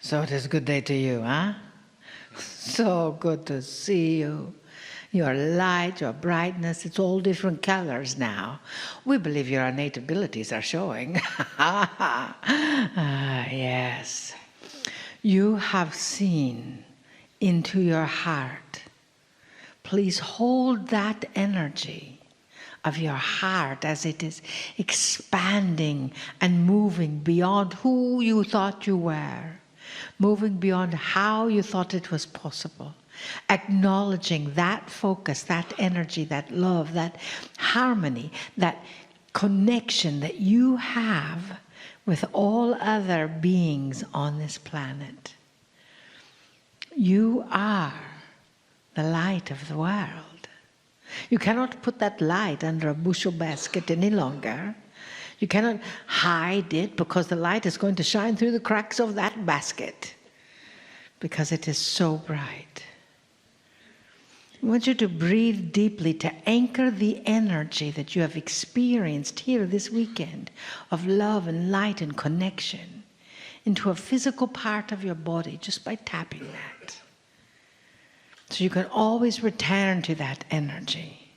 So it is a good day to you, huh? So good to see you. Your light, your brightness, it's all different colors now. We believe your innate abilities are showing. Yes. You have seen into your heart. Please hold that energy of your heart as it is expanding and moving beyond who you thought you were, moving beyond how you thought it was possible, acknowledging that focus, that energy, that love, that harmony, that connection that you have with all other beings on this planet. You are the light of the world. You cannot put that light under a bushel basket any longer. You cannot hide it because the light is going to shine through the cracks of that basket because it is so bright. I want you to breathe deeply to anchor the energy that you have experienced here this weekend of love and light and connection into a physical part of your body just by tapping that. So you can always return to that energy.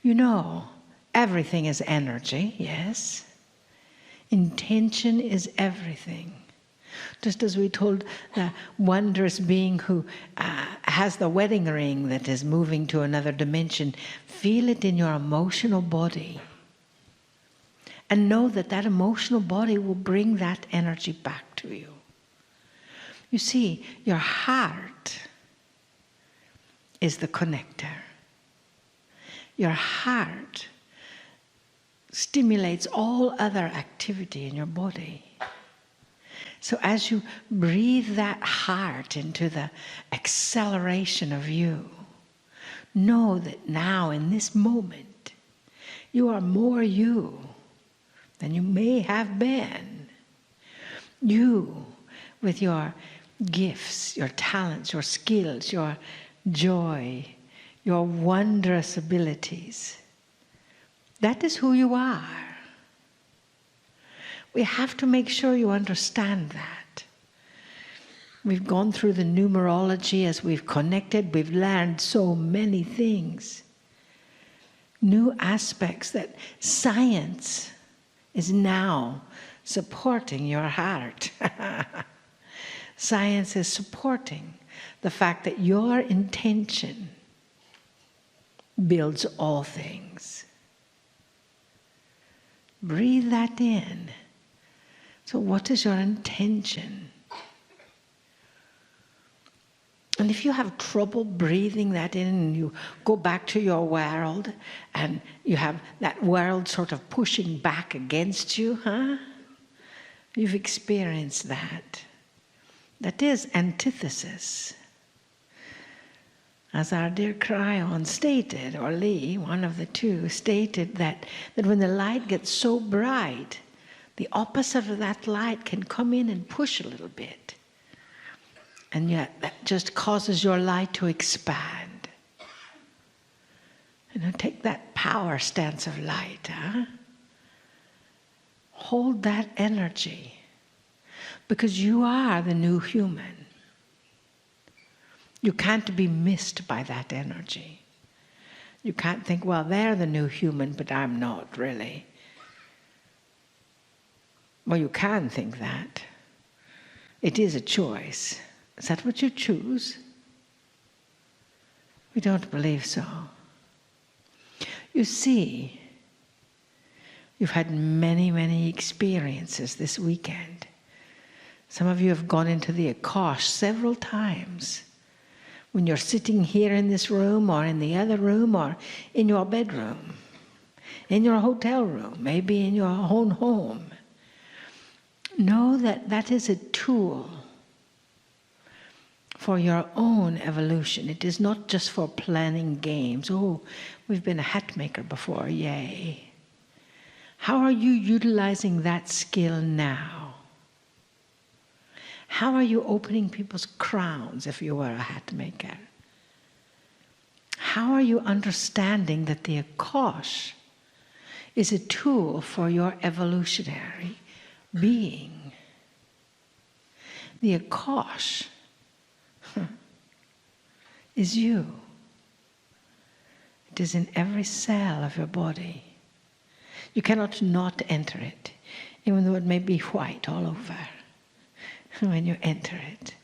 You know, everything is energy, yes. Intention is everything. Just as we told the wondrous being who has the wedding ring that is moving to another dimension, feel it in your emotional body. And know that that emotional body will bring that energy back to you. You see, your heart is the connector. Your heart stimulates all other activity in your body. So as you breathe that heart into the acceleration of you, know that now in this moment, you are more you than you may have been. You, with your gifts, your talents, your skills, your joy, your wondrous abilities. That is who you are. We have to make sure you understand that. We've gone through the numerology as we've connected. We've learned so many things. New aspects that science is now supporting your heart. Science is supporting the fact that your intention builds all things. Breathe that in. So what is your intention? And if you have trouble breathing that in and you go back to your world and you have that world sort of pushing back against you, you've experienced that. That is antithesis. As our dear Cryon stated, or Lee, one of the two, stated that when the light gets so bright, the opposite of that light can come in and push a little bit. And yet that just causes your light to expand. Take that power stance of light. Hold that energy. Because you are the new human. You can't be missed by that energy. You can't think, well, they're the new human, but I'm not really. Well, you can think that. It is a choice. Is that what you choose? We don't believe so. You see, you've had many, many experiences this weekend. Some of you have gone into the Akash several times. When you're sitting here in this room or in the other room or in your bedroom, in your hotel room, maybe in your own home. Know that that is a tool for your own evolution. It is not just for planning games. Oh, we've been a hat maker before, yay. How are you utilizing that skill now? How are you opening people's crowns if you were a hat maker? How are you understanding that the Akash is a tool for your evolutionary being? The Akash is you. It is in every cell of your body. You cannot not enter it, even though it may be white all over. When you enter it,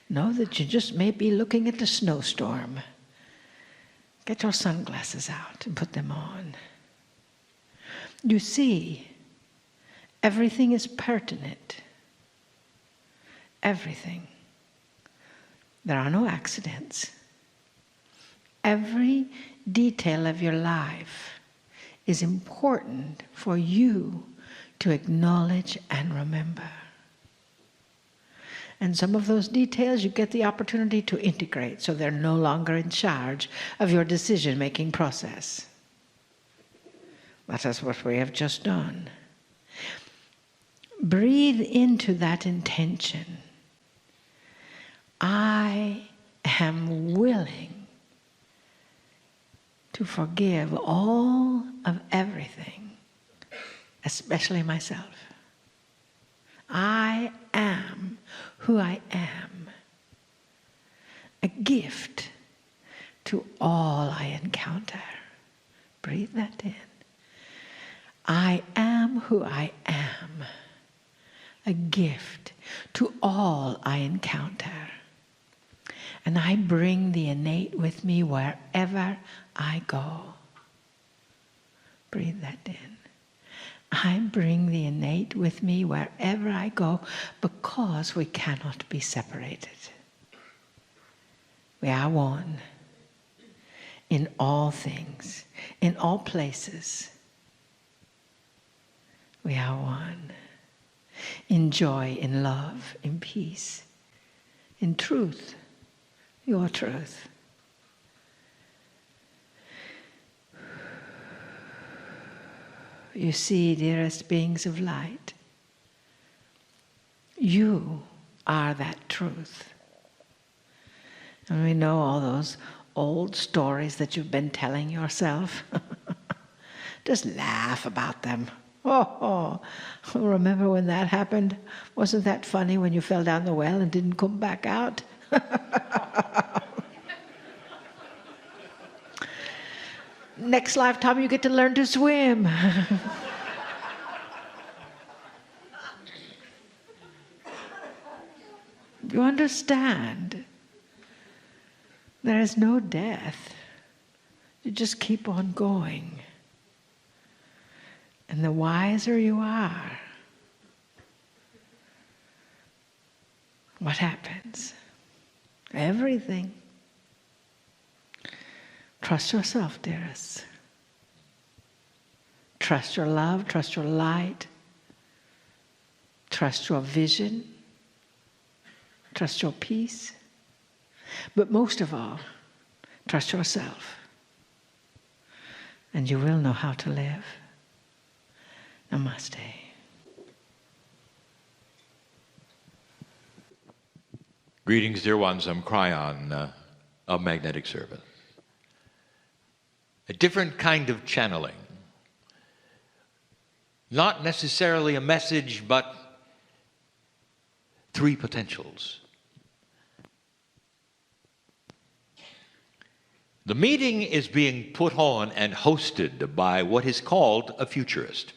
know that you just may be looking at a snowstorm. Get your sunglasses out and put them on. You see, everything is pertinent. Everything. There are no accidents. Every detail of your life is important for you to acknowledge and remember. And some of those details you get the opportunity to integrate, so they're no longer in charge of your decision-making process. That is what we have just done. Breathe into that intention. I am willing to forgive all of everything, especially myself. I am who I am, a gift to all I encounter. Breathe that in. I am who I am, a gift to all I encounter. And I bring the innate with me wherever I go. Breathe that in. I bring the innate with me wherever I go because we cannot be separated. We are one in all things, in all places. We are one in joy, in love, in peace, in truth, your truth. You see, dearest beings of light, you are that truth. And we know all those old stories that you've been telling yourself. Just laugh about them. Oh, remember when that happened? Wasn't that funny when you fell down the well and didn't come back out? Next lifetime you get to learn to swim. You understand? There is no death. You just keep on going. And the wiser you are, what happens? Everything. Trust yourself, dearest. Trust your love, trust your light, trust your vision, trust your peace. But most of all, trust yourself. And you will know how to live. Namaste. Greetings, dear ones. I'm Cryon of Magnetic Service. A different kind of channeling. Not necessarily a message, but three potentials. The meeting is being put on and hosted by what is called a futurist.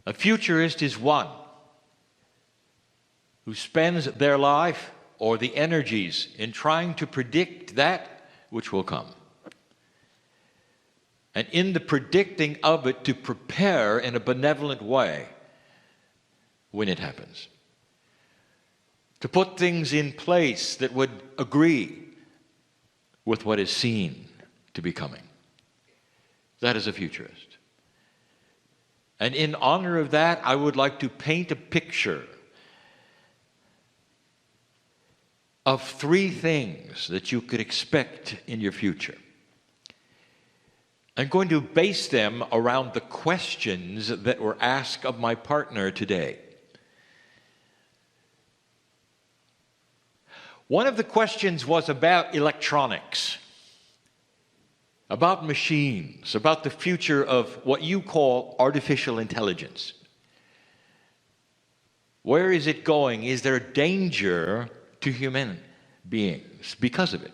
A futurist is one who spends their life or the energies in trying to predict that which will come. And in the predicting of it, to prepare in a benevolent way when it happens. To put things in place that would agree with what is seen to be coming. That is a futurist. And in honor of that, I would like to paint a picture of three things that you could expect in your future. I'm going to base them around the questions that were asked of my partner today. One of the questions was about electronics, about machines, about the future of what you call artificial intelligence. Where is it going? Is there danger to human beings because of it?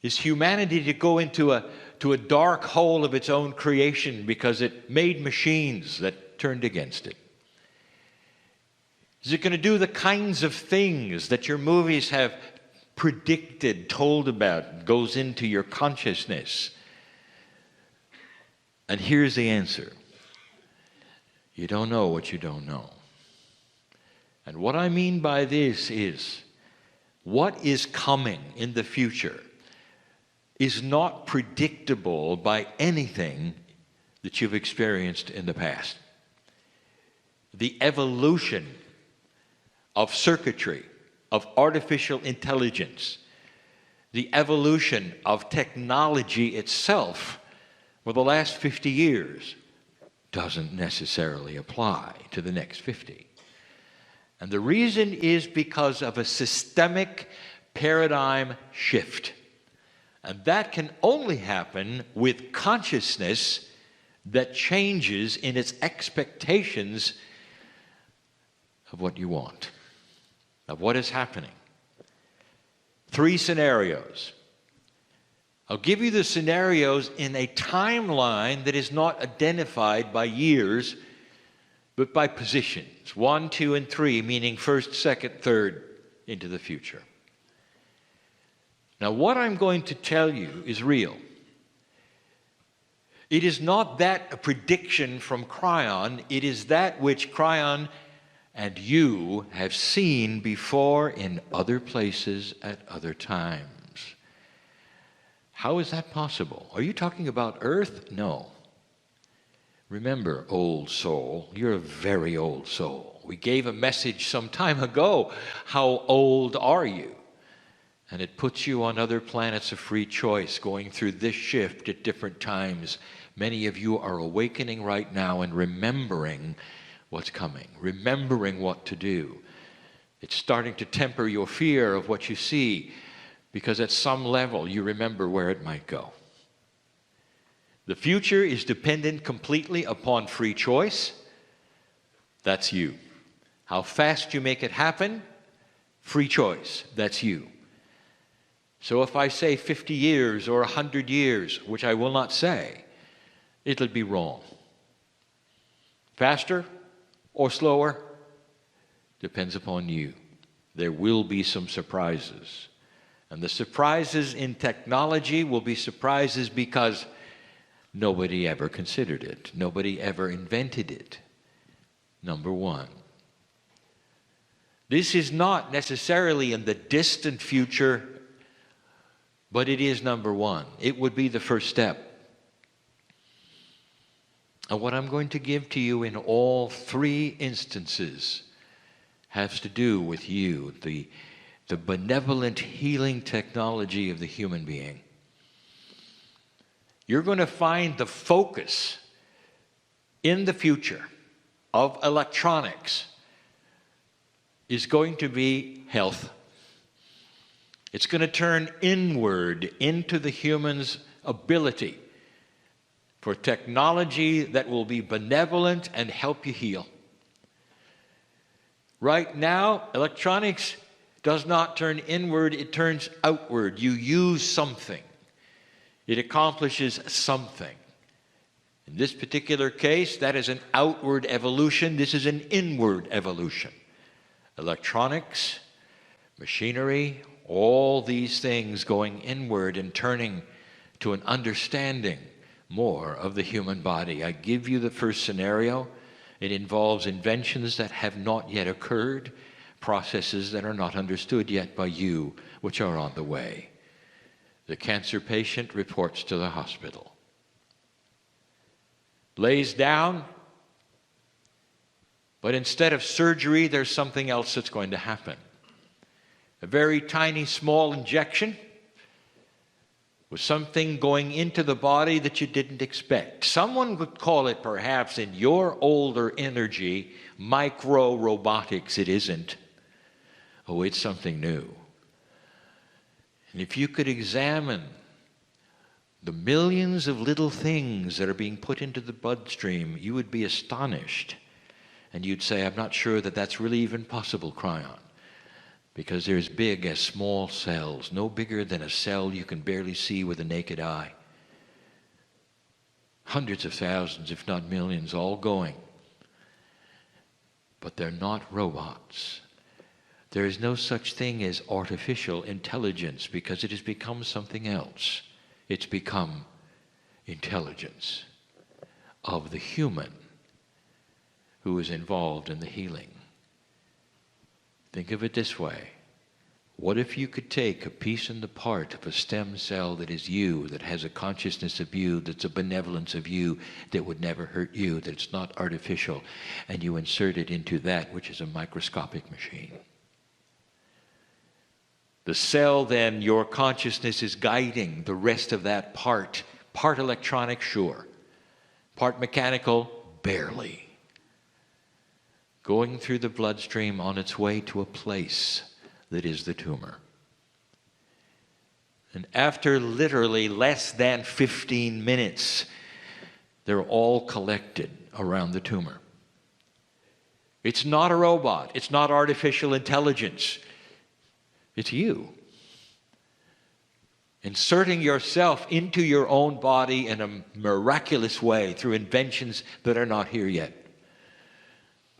Is humanity to go into a dark hole of its own creation because it made machines that turned against it? Is it going to do the kinds of things that your movies have predicted, told about, goes into your consciousness? And here's the answer. You don't know what you don't know. And what I mean by this is, what is coming in the future is not predictable by anything that you've experienced in the past. The evolution of circuitry, of artificial intelligence, the evolution of technology itself for the last 50 years doesn't necessarily apply to the next 50. And the reason is because of a systemic paradigm shift. And that can only happen with consciousness that changes in its expectations of what you want, of what is happening. 3 scenarios. I'll give you the scenarios in a timeline that is not identified by years, but by positions. 1, 2, and 3, meaning first, second, third into the future. Now, what I'm going to tell you is real. It is not that a prediction from Kryon, it is that which Kryon and you have seen before in other places at other times. How is that possible? Are you talking about Earth? No. Remember, old soul, you're a very old soul. We gave a message some time ago. How old are you? And it puts you on other planets of free choice, going through this shift at different times. Many of you are awakening right now and remembering what's coming, remembering what to do. It's starting to temper your fear of what you see, because at some level you remember where it might go. The future is dependent completely upon free choice. That's you. How fast you make it happen, free choice. That's you. So if I say 50 years or 100 years, which I will not say, it'll be wrong. Faster or slower? Depends upon you. There will be some surprises. And the surprises in technology will be surprises because nobody ever considered it. Nobody ever invented it. Number one. This is not necessarily in the distant future, but it is number one. It would be the first step. And what I'm going to give to you in all 3 instances has to do with you, the benevolent healing technology of the human being. You're going to find the focus in the future of electronics is going to be health. It's going to turn inward into the human's ability for technology that will be benevolent and help you heal. Right now, electronics does not turn inward, it turns outward. You use something. It accomplishes something. In this particular case, that is an outward evolution. This is an inward evolution. Electronics, machinery, all these things going inward and turning to an understanding more of the human body. I give you the first scenario. It involves inventions that have not yet occurred, processes that are not understood yet by you, which are on the way. The cancer patient reports to the hospital. Lays down, but instead of surgery, there's something else that's going to happen. A very tiny, small injection with something going into the body that you didn't expect. Someone would call it, perhaps, in your older energy, micro-robotics. It isn't. Oh, it's something new. And if you could examine the millions of little things that are being put into the bloodstream, you would be astonished And you'd say, I'm not sure that that's really even possible, Cryon, because they're as big as small cells, no bigger than a cell you can barely see with the naked eye. Hundreds of thousands, if not millions, all going. But they're not robots. There is no such thing as artificial intelligence because it has become something else. It's become intelligence of the human who is involved in the healing. Think of it this way. What if you could take a piece and the part of a stem cell that is you, that has a consciousness of you, that's a benevolence of you, that would never hurt you, that it's not artificial, and you insert it into that which is a microscopic machine? The cell, then, your consciousness is guiding the rest of that part. Part electronic, sure. Part mechanical, barely. Going through the bloodstream on its way to a place that is the tumor. And after literally less than 15 minutes, they're all collected around the tumor. It's not a robot. It's not artificial intelligence. It's you. Inserting yourself into your own body in a miraculous way through inventions that are not here yet.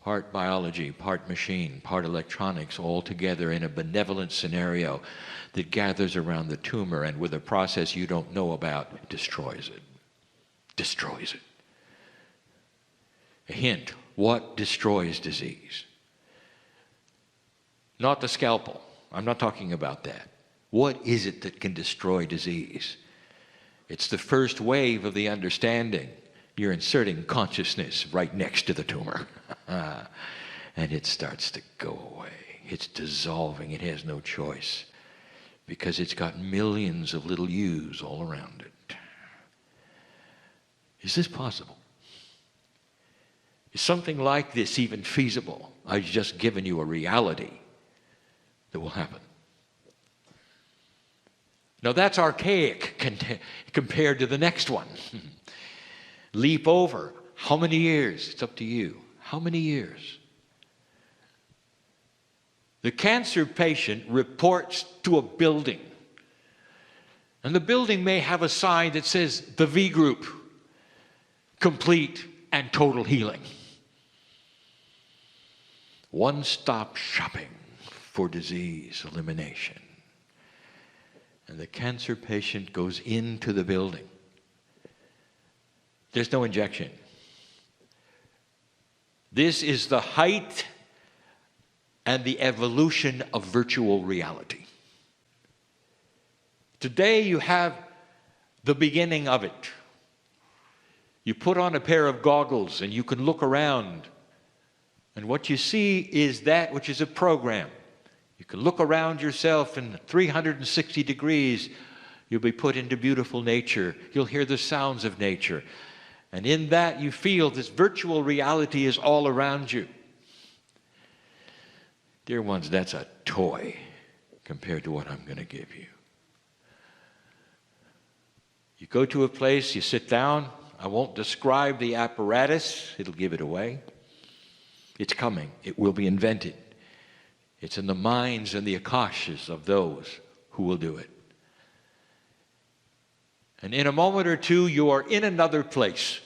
Part biology, part machine, part electronics, all together in a benevolent scenario that gathers around the tumor and with a process you don't know about, destroys it. Destroys it. A hint, what destroys disease? Not the scalpel. I'm not talking about that. What is it that can destroy disease? It's the first wave of the understanding. You're inserting consciousness right next to the tumor. And it starts to go away. It's dissolving. It has no choice because it's got millions of little yous all around it. Is this possible? Is something like this even feasible? I've just given you a reality that will happen. Now that's archaic compared to the next one. Leap over. How many years? It's up to you. How many years? The cancer patient reports to a building. And the building may have a sign that says the V group, complete and total healing. One-stop shopping for disease elimination. And the cancer patient goes into the building. There's no injection. This is the height and the evolution of virtual reality. Today you have the beginning of it. You put on a pair of goggles and you can look around, and what you see is that which is a program. You can look around yourself in 360 degrees. You'll be put into beautiful nature. You'll hear the sounds of nature. And in that you feel this virtual reality is all around you. Dear ones, that's a toy compared to what I'm going to give you. You go to a place, you sit down. I won't describe the apparatus. It'll give it away. It's coming. It will be invented. It's in the minds and the akashas of those who will do it. And in a moment or two, you are in another place.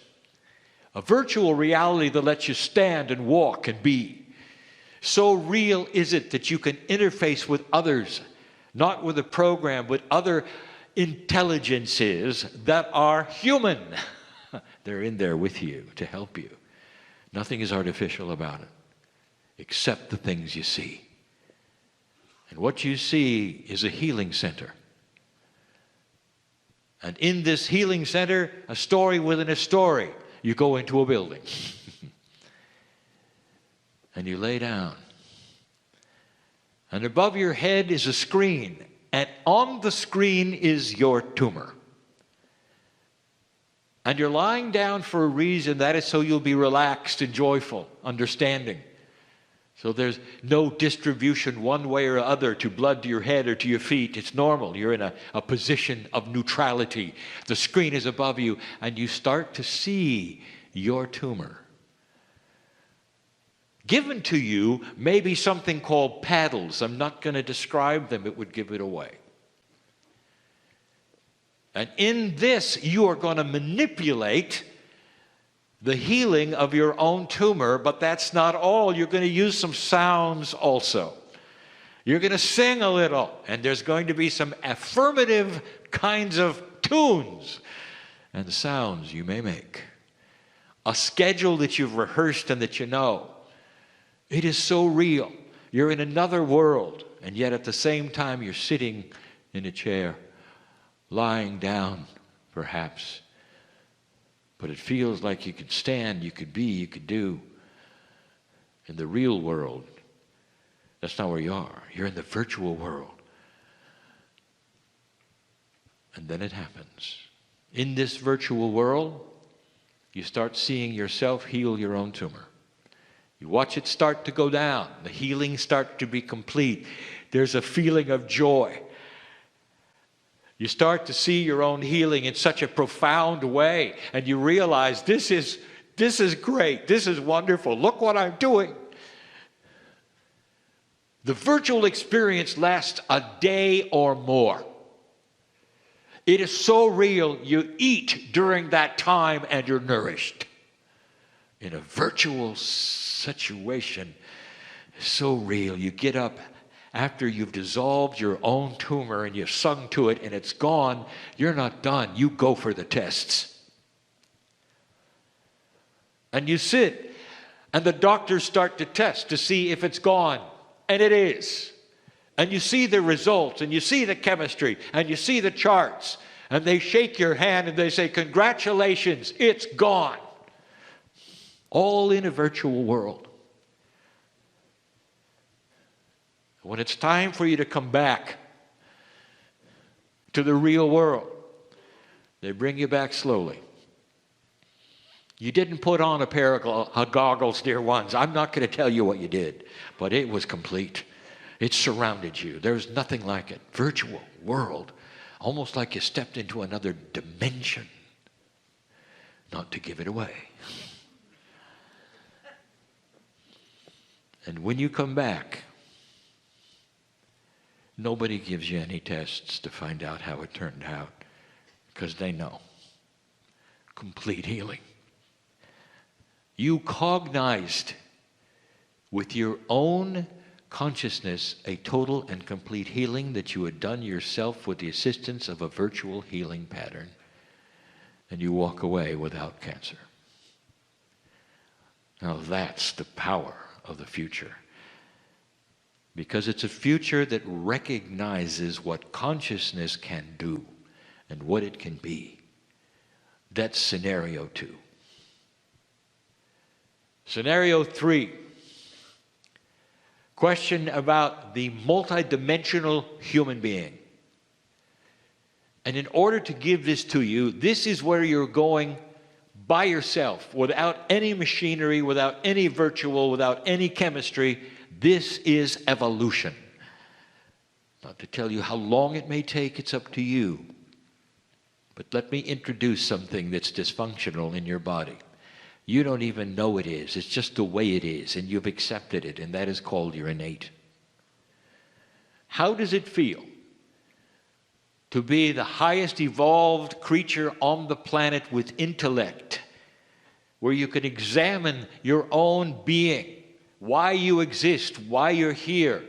A virtual reality that lets you stand and walk and be. So real is it that you can interface with others, not with a program, but other intelligences that are human. They're in there with you to help you. Nothing is artificial about it, except the things you see. And what you see is a healing center. And in this healing center, a story within a story, you go into a building. And you lay down. And above your head is a screen. And on the screen is your tumor. And you're lying down for a reason. That is so you'll be relaxed and joyful, understanding. So there's no distribution one way or other to blood to your head or to your feet. It's normal. You're in a position of neutrality. The screen is above you, and you start to see your tumor. Given to you may be something called paddles. I'm not going to describe them, it would give it away. And in this, you are going to manipulate the healing of your own tumor, but that's not all. You're going to use some sounds also. You're going to sing a little, and there's going to be some affirmative kinds of tunes and sounds you may make. A schedule that you've rehearsed and that you know. It is so real. You're in another world, and yet at the same time you're sitting in a chair, lying down perhaps. But it feels like you could stand, you could be, you could do. In the real world, that's not where you are. You're in the virtual world. And then it happens. In this virtual world, you start seeing yourself heal your own tumor. You watch it start to go down. The healing starts to be complete. There's a feeling of joy. You start to see your own healing in such a profound way, and you realize this is great. This is wonderful. Look what I'm doing. The virtual experience lasts a day or more. It is so real, you eat during that time and you're nourished. In a virtual situation, it's so real. You get up after you've dissolved your own tumor and you've sung to it and it's gone. You're not done. You go for the tests. And you sit, and the doctors start to test to see if it's gone. And it is. And you see the results, and you see the chemistry, and you see the charts, and they shake your hand and they say, congratulations, it's gone. All in a virtual world. When it's time for you to come back to the real world, they bring you back slowly. You didn't put on a pair of goggles, dear ones. I'm not going to tell you what you did, but it was complete. It surrounded you. There's nothing like it. Virtual world. Almost like you stepped into another dimension. Not to give it away. And when you come back, nobody gives you any tests to find out how it turned out, because they know. Complete healing. You cognized with your own consciousness a total and complete healing that you had done yourself with the assistance of a virtual healing pattern, and you walk away without cancer. Now that's the power of the future, because it's a future that recognizes what consciousness can do and what it can be. That's scenario 2. Scenario 3. Question about the multidimensional human being. And in order to give this to you, this is where you're going by yourself, without any machinery, without any virtual, without any chemistry. This is evolution. Not to tell you how long it may take, it's up to you. But let me introduce something that's dysfunctional in your body. You don't even know it is. It's just the way it is, and you've accepted it, and that is called your innate. How does it feel to be the highest evolved creature on the planet with intellect, where you can examine your own being, why you exist, why you're here,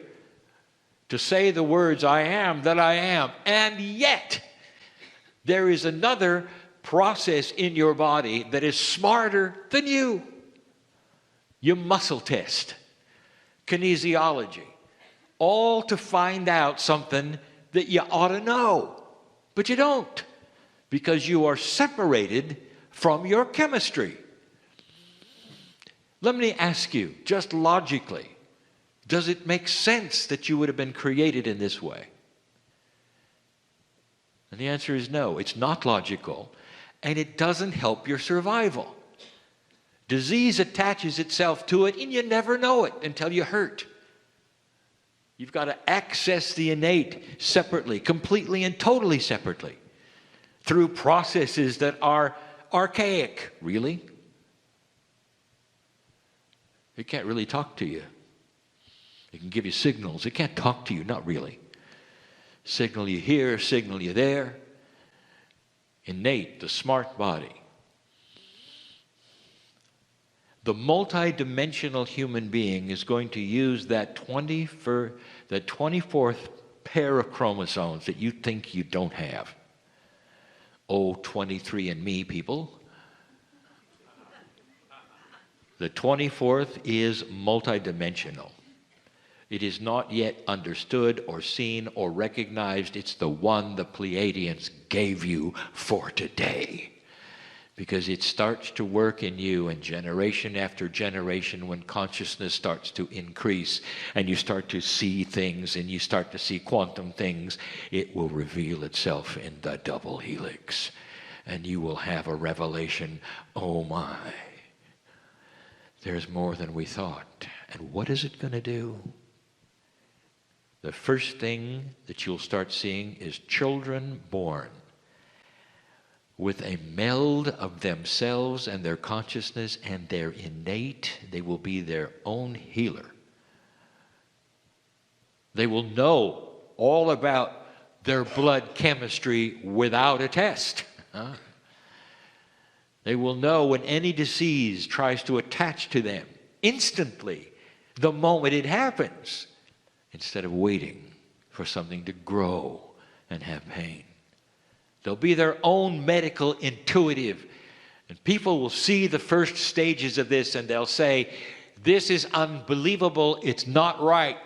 to say the words, I am that I am, and yet there is another process in your body that is smarter than you. You muscle test, kinesiology, all to find out something that you ought to know, but you don't, because you are separated from your chemistry. Let me ask you, just logically, does it make sense that you would have been created in this way? And the answer is no, it's not logical. And it doesn't help your survival. Disease attaches itself to it, and you never know it until you're hurt. You've got to access the innate separately, completely and totally separately, through processes that are archaic. Really? It can't really talk to you. It can give you signals. It can't talk to you, not really. Signal you here, signal you there. Innate, the smart body. The multidimensional human being is going to use that 24th pair of chromosomes that you think you don't have. Oh, 23andMe people. The 24th is multidimensional. It is not yet understood or seen or recognized. It's the one the Pleiadians gave you for today. Because it starts to work in you, and generation after generation, when consciousness starts to increase and you start to see things and you start to see quantum things, it will reveal itself in the double helix. And you will have a revelation, oh my, there's more than we thought. And what is it going to do? The first thing that you'll start seeing is children born with a meld of themselves and their consciousness and their innate. They will be their own healer. They will know all about their blood chemistry without a test. They will know when any disease tries to attach to them instantly, the moment it happens, instead of waiting for something to grow and have pain. They'll be their own medical intuitive. And people will see the first stages of this and they'll say, this is unbelievable, it's not right.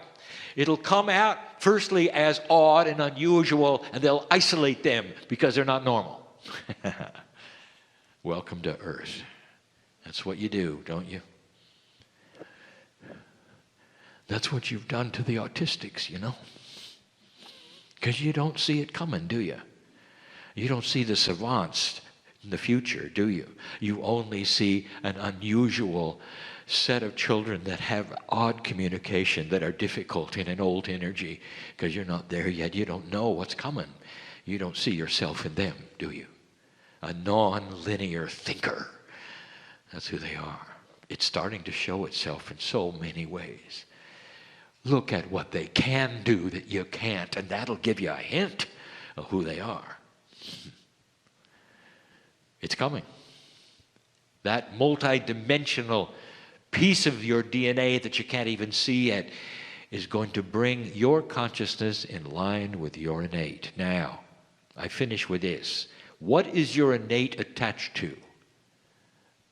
It'll come out firstly as odd and unusual, and they'll isolate them because they're not normal. Welcome to Earth. That's what you do, don't you? That's what you've done to the autistics, you know. Because you don't see it coming, do you? You don't see the savants in the future, do you? You only see an unusual set of children that have odd communication, that are difficult in an old energy, because you're not there yet. You don't know what's coming. You don't see yourself in them, do you? A non-linear thinker. That's who they are. It's starting to show itself in so many ways. Look at what they can do that you can't, and that'll give you a hint of who they are. It's coming. That multidimensional piece of your DNA that you can't even see yet is going to bring your consciousness in line with your innate. Now, I finish with this. What is your innate attached to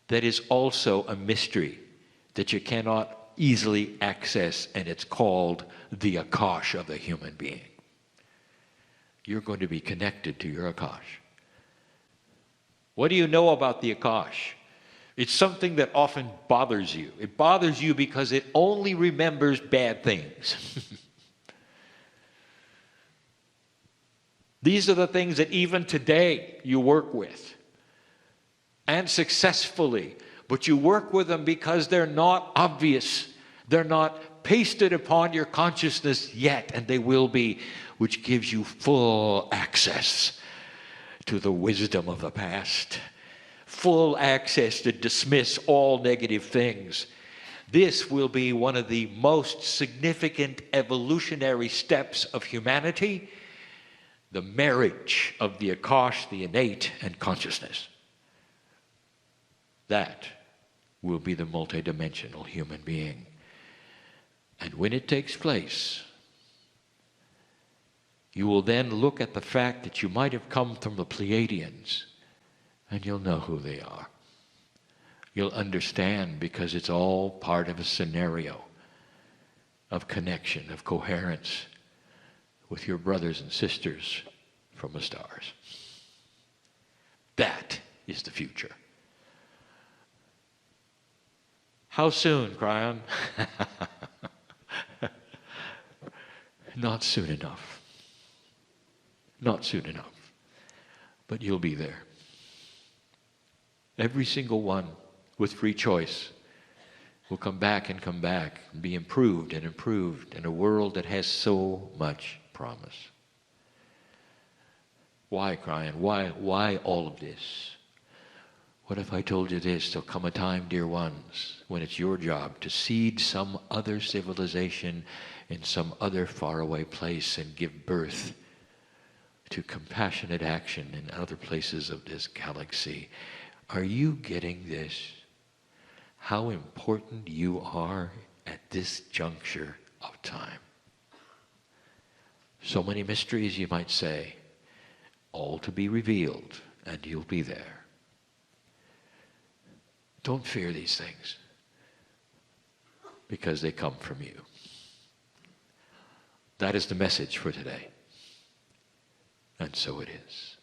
that is also a mystery that you cannot easily access, and it's called the Akash of the human being? You're going to be connected to your Akash. What do you know about the Akash? It's something that often bothers you. It bothers you because it only remembers bad things. These are the things that even today you work with, and successfully, but you work with them because they're not obvious. They're not pasted upon your consciousness yet, and they will be, which gives you full access to the wisdom of the past, full access to dismiss all negative things. This will be one of the most significant evolutionary steps of humanity, the marriage of the Akash, the innate, and consciousness. That will be the multidimensional human being. And when it takes place, you will then look at the fact that you might have come from the Pleiadians, and you'll know who they are. You'll understand, because it's all part of a scenario of connection, of coherence with your brothers and sisters from the stars. That is the future. How soon, Cryon? Not soon enough. Not soon enough. But you'll be there. Every single one with free choice will come back and be improved and improved in a world that has so much promise. Why, Cryon? Why all of this? What if I told you this? There'll come a time, dear ones, when it's your job to seed some other civilization in some other faraway place and give birth to compassionate action in other places of this galaxy. Are you getting this? How important you are at this juncture of time. So many mysteries, you might say, all to be revealed, and you'll be there. Don't fear these things, because they come from you. That is the message for today. And so it is.